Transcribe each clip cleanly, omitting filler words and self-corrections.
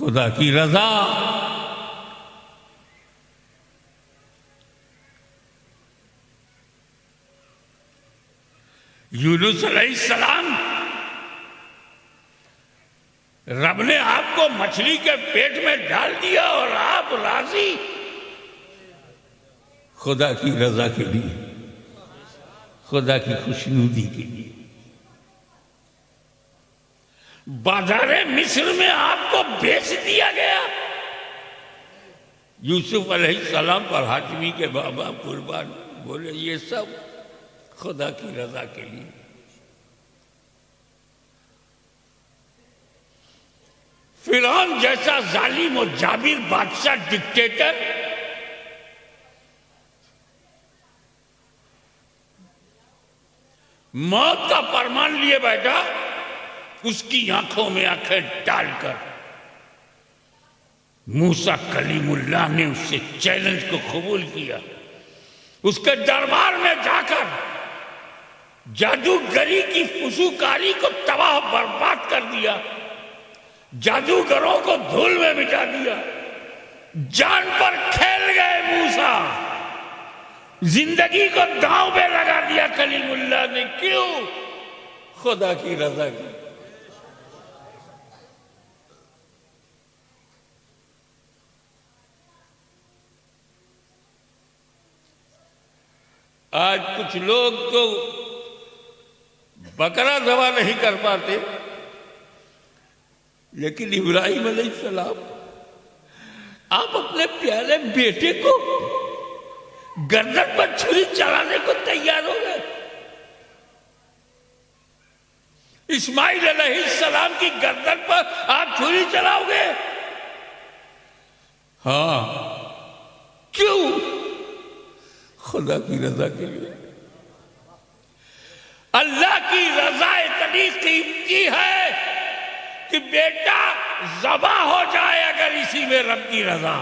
खुदा की रजा। यूनुस अलैहिस्सलाम, रब ने आपको मछली के पेट में डाल दिया और आप राजी खुदा की रजा के लिए, खुदा की खुशनुदी के लिए। बाजारे मिस्र में आपको बेच दिया गया। यूसुफ अलैहिस्सलाम पर हाशमी के बाबा कुर्बान बोले ये सब खुदा की रजा के लिए। फिरौन जैसा जालिम और जाबिर बादशाह, डिक्टेटर, मौत का फरमान लिए बैठा, उसकी आंखों में आंखें डालकर मूसा कलीमुल्लाह ने उससे चैलेंज को कबूल किया। उसके दरबार में जाकर जादूगरी की फुसूकारी को तबाह बर्बाद कर दिया, जादूगरों को धूल में मिटा दिया। जान पर खेल गए मूसा, जिंदगी को दांव पे लगा दिया कलीमुल्लाह ने। क्यों? खुदा की रजा की। आज कुछ लोग तो बकरा दवा नहीं कर पाते, लेकिन इब्राहिम अलैहिस्सलाम, आप अपने प्यारे बेटे को गर्दन पर छुरी चलाने को तैयार हो गए। इस्माइल अलैहिस्सलाम की गर्दन पर आप छुरी चलाओगे? हाँ, क्यों? खुदा की रजा के लिए। अल्लाह की रजा इतनी कीमती है कि बेटा ज़बा हो जाए अगर इसी में रब की रजा।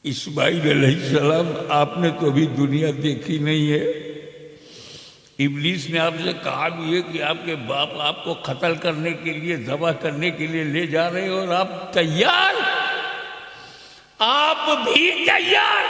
इस्माइल अलैहिस्सलाम, आपने तो अभी दुनिया देखी नहीं है। इब्लीस ने आपसे कहा भी है कि आपके बाप आपको कत्ल करने के लिए, ज़बह करने के लिए ले जा रहे हैं और आप तैयार, आप भी तैयार।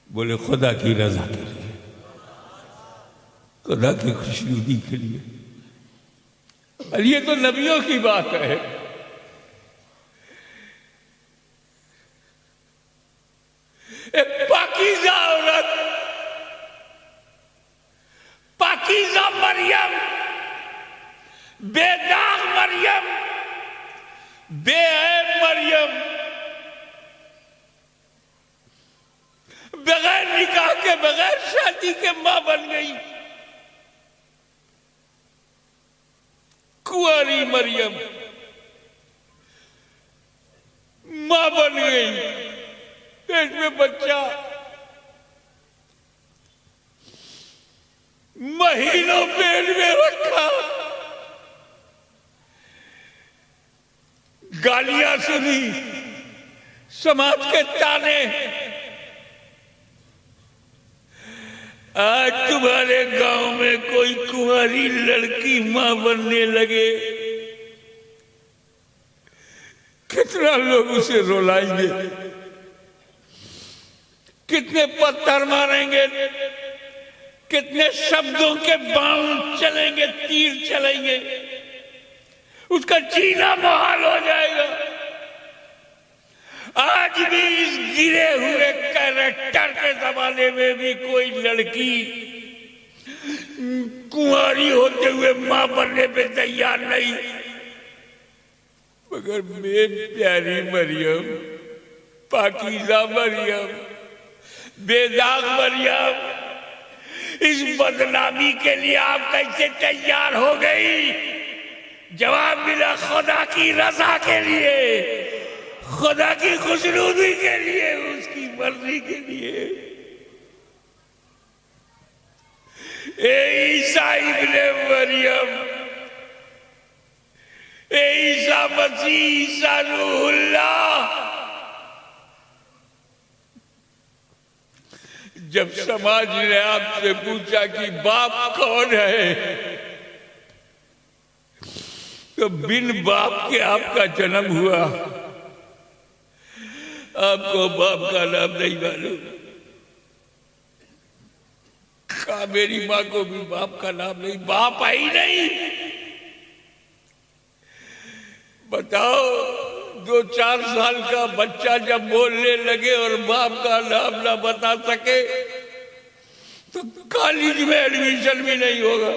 बोले खुदा की रजा के लिए, खुदा की खुशनुदी के लिए। और ये तो नबियों की बात है। एक पाकीज़ा औरत, पाकीज़ा मरियम, बेदाग मरियम, बेऐब मरियम, बगैर निकाह के, बगैर शादी के मां बन गई। कुंवारी मरियम मां बन गई, पेट में बच्चा, महीनों पेट में रखा, गालियां सुनी, समाज के ताने। आज तुम्हारे गांव में कोई कुंवारी लड़की मां बनने लगे, कितना लोग उसे रुलाएंगे, कितने पत्थर मारेंगे, कितने शब्दों के बाण चलेंगे, तीर चलेंगे, उसका जीना मुहाल हो जाएगा। आज भी इस गिरे हुए कैरेक्टर के जमाने में भी कोई लड़की कुंवारी होते हुए मां बनने पे तैयार नहीं। मगर मेरी प्यारी मरियम, पाकीज़ा मरियम, बेदाग मरियम, इस बदनामी के लिए आप कैसे तैयार हो गई? जवाब मिला खुदा की रजा के लिए, खुदा की खुशनुदी के लिए, उसकी मर्जी के लिए। ए ईसा इब्ने मरियम, ए ईसा मसीह, ईसा रूहुल्लाह, जब समाज ने आपसे पूछा कि बाप कौन है, तो बिन बाप के आपका जन्म हुआ, आपको बाप का नाम नहीं मालूम। कहा मेरी माँ को भी बाप का नाम नहीं, बाप आई नहीं। बताओ 2-4 साल का बच्चा जब बोलने लगे और बाप का नाम ना बता सके तो कॉलेज में एडमिशन भी नहीं होगा,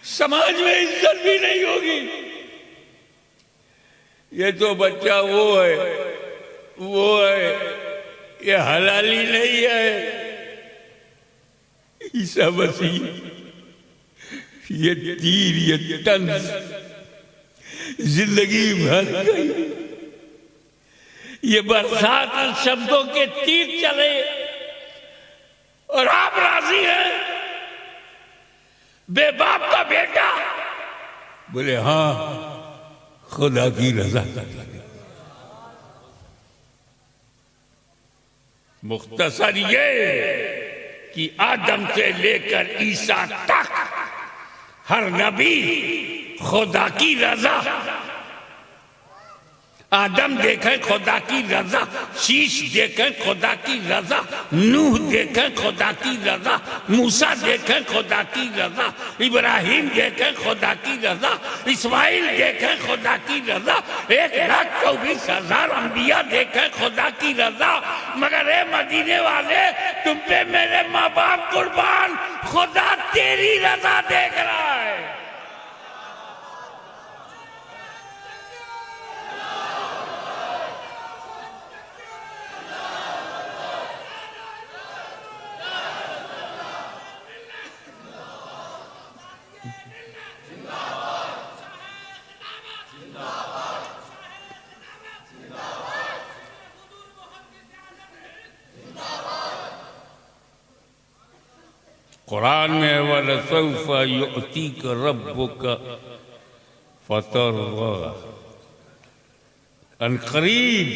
समाज में इज्जत भी नहीं होगी। ये तो बच्चा वो है, ये हलाली नहीं है। ईसा मसीह ये तीर, ये तंज जिंदगी भर ये बरसात शब्दों के तीर चले और आप राजी हैं? बेबाप का बेटा बोले हाँ खुदा की रजा कर लगे। मुख्तसर ये कि आदम से लेकर ईसा तक हर नबी खुदा की रजा, आदम देखे खुदा की रजा, शीश देखे खुदा की रजा, नूह देखे खुदा की रजा, मूसा देखे खुदा की रजा, इब्राहिम देखे खुदा की रजा, इस्माइल देखे खुदा की रजा, 1,24,000 अंबिया देखे खुदा की रजा। मगर ए मदीने वाले, तुम पे मेरे माँ बाप कुर्बान, खुदा तेरी रजा देख रहा है। कुरान में वलसौफा युअतीक रब्बुका फतर्दा, अनकरीब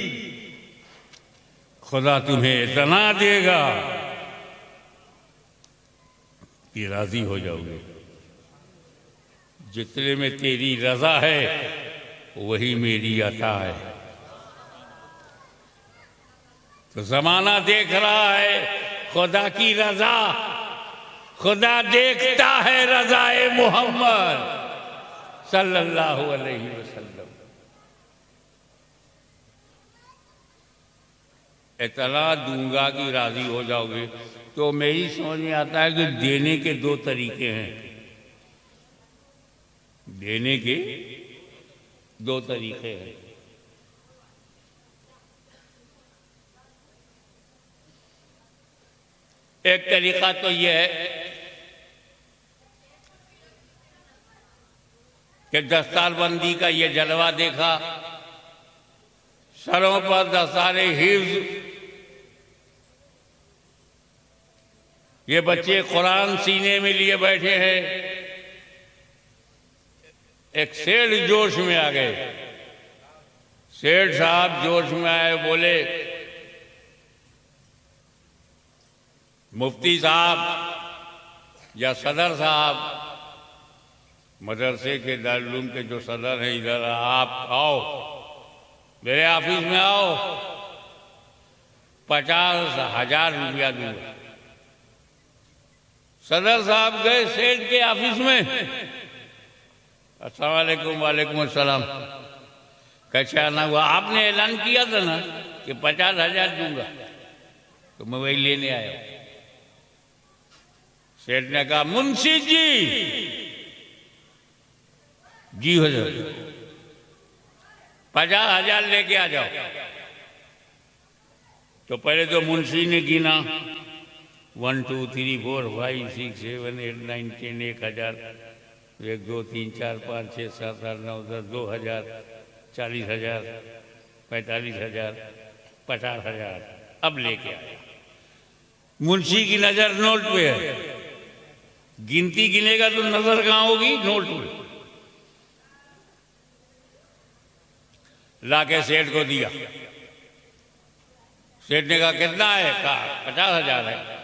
खुदा तुम्हें इतना देगा कि राजी हो जाओगे। जितने में तेरी रजा है वही मेरी अता है। तो जमाना देख रहा है खुदा की रजा, खुदा देखता है रज़ाए मोहम्मद सल्लल्लाहु अलैहि वसल्लम। इतना दूंगा कि राजी हो जाओगे। तो मेरी समझ में आता है कि देने के 2 तरीके हैं, देने के 2 तरीके हैं। एक तरीका तो यह है कि दस्तारबंदी का ये जलवा देखा, सरों पर दस्तारे हिफ्ज, ये बच्चे कुरान सीने में लिए बैठे हैं। एक सेठ जोश में आ गए। सेठ साहब जोश में आए, बोले मुफ्ती साहब या सदर साहब, मदरसे के दारुल के जो सदर हैं, इधर आप आओ, मेरे ऑफिस में आओ, 50,000 रुपया दूंगा। सदर साहब गए सेठ के ऑफिस में। अस्सलाम वालेकुम। वालेकुम अस्सलाम। कैसा ना हुआ? आपने ऐलान किया था ना कि 50,000 दूंगा, तो मैं वही लेने आया। सेठ ने कहा मुंशी जी हुजूर 50,000 लेके आ जाओ। तो पहले तो मुंशी ने गिना 1 2 3 4 5 6 7 8 9 10 1,000, 1 2 3 4 5 6 7 8 9 10 2,000 40,000 45,000 50,000 अब लेके आया। मुंशी की नजर नोट पे है, गिनती गिनेगा तो नजर कहाँ होगी? नोट पे। लाके सेठ को दिया। सेठ ने कहा कितना है? कहा 50,000 है।